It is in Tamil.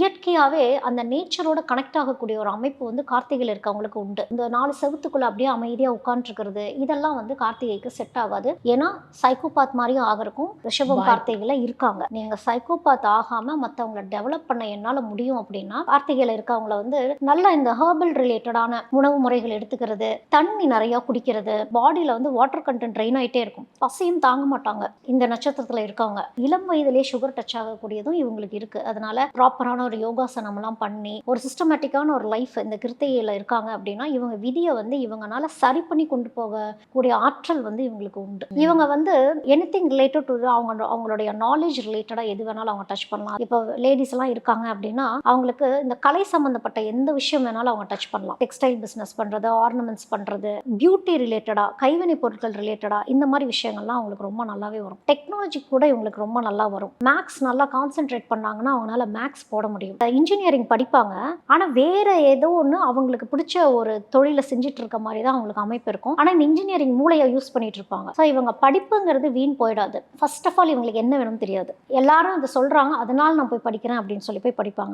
இயற்கையாவே அந்த நேச்சரோட கனெக்ட் ஆகக்கூடிய ஒரு அமைப்பு வந்து கார்த்திகையில இருக்கவங்களுக்கு உண்டு. இந்த 4 செவுத்துக்குள்ள அப்படியே அமைதியா உட்கார்ந்துருக்கிறது, இதெல்லாம் வந்து கார்த்திகைக்கு செட் ஆகாது. ஏன்னா, சைக்கோபாத் மாரியும் ஆகறக்கும் ரிஷபம் வாய்ப்பு. கார்த்திகையில இருக்காங்க. நீங்க சைக்கோபாத் ஆகாம மத்தவங்கள டெவலப் பண்ண என்னால முடியும் அப்படின்னா, கார்த்திகையில இருக்கவங்கள வந்து நல்லா இந்த ஹெர்பல் ரிலேட்டடான உணவு முறைகள் எடுத்துக்கிறது, தண்ணி நெறைய குடிக்கிறது, பாடியில வந்து வாட்டர் கன்டென்ட் ட்ரெயின் ஆயிட்டே இருக்கும். பசியும் தாங்க மாட்டாங்க. இந்த நட்சத்திரத்துல இருக்கவங்க. இளம் வயதிலேயே சுகர் டச் ஆகக்கூடியதும் இவங்களுக்கு இருக்கு. அதனால ப்ராப்பரான ஒரு யோகாசனம்லாம் பண்ணி, ஒரு சிஸ்டமேட்டிக்கான ஒரு லைஃப் இந்த கிருத்திகையில இருக்காங்க அப்படின்னா, இவங்க விதிய வந்து இவங்கனால சரி பண்ணி கொண்டு போகக்கூடிய ஆற்றல் வந்து இவங்களுக்கு உண்டு. இவங்க வந்து எனிதிங் ரிலேட்டட் டூ அவங்களுடைய நாலேட்ஜ் ரிலேட்டடா எது வேணாலும் அவங்க டச் பண்ணலாம். இப்போ லேடீஸ் எல்லாம் இருக்காங்க அப்படின்னா, அவங்களுக்கு இந்த கலை சம்பந்தப்பட்ட எந்த விஷயம் வேணாலும் அவங்க டச் பண்ணலாம். டெக்ஸ்டைல் பிசினஸ் பண்றது, ஆர்னமெண்ட்ஸ் பண்றது, பியூட்டி ரிலேட்டடா, கைவினை பொருட்கள் ரிலேட்டடா இந்த மாதிரி விஷயங்கள்லாம் அவங்களுக்கு ரொம்ப நல்லாவே வரும். டெக்னாலஜி கூட இவங்களுக்கு ரொம்ப நல்லா வரும். மேக்ஸ் நல்லா கான்சென்ட்ரேட் பண்ணாங்கன்னா அவங்களால மேக்ஸ் போட முடியும். இன்ஜினியரிங் படிப்பாங்க. ஆனா வேற ஏதோ ஒண்ணு அவங்களுக்கு பிடிச்ச ஒரு தொழில செஞ்சுட்டு இருக்க மாதிரி தான் அவங்களுக்கு அமைப்பு இருக்கும். ஆனா இந்த இன்ஜினியரிங் மூளையை யூஸ் பண்ணிட்டு இருப்பாங்க. ஸோ இவங்க படிப்புங்கிறது வீண் போயிடாது. ஃபர்ஸ்ட் ஆஃப் ஆல் இவங்களுக்கு என்ன வேணும்னு தெரியாது. எல்லாரும் அதை சொல்றாங்க, அதனால நான் போய் படிக்கிறேன் அப்படின்னு சொல்லி போய் படிப்பாங்க.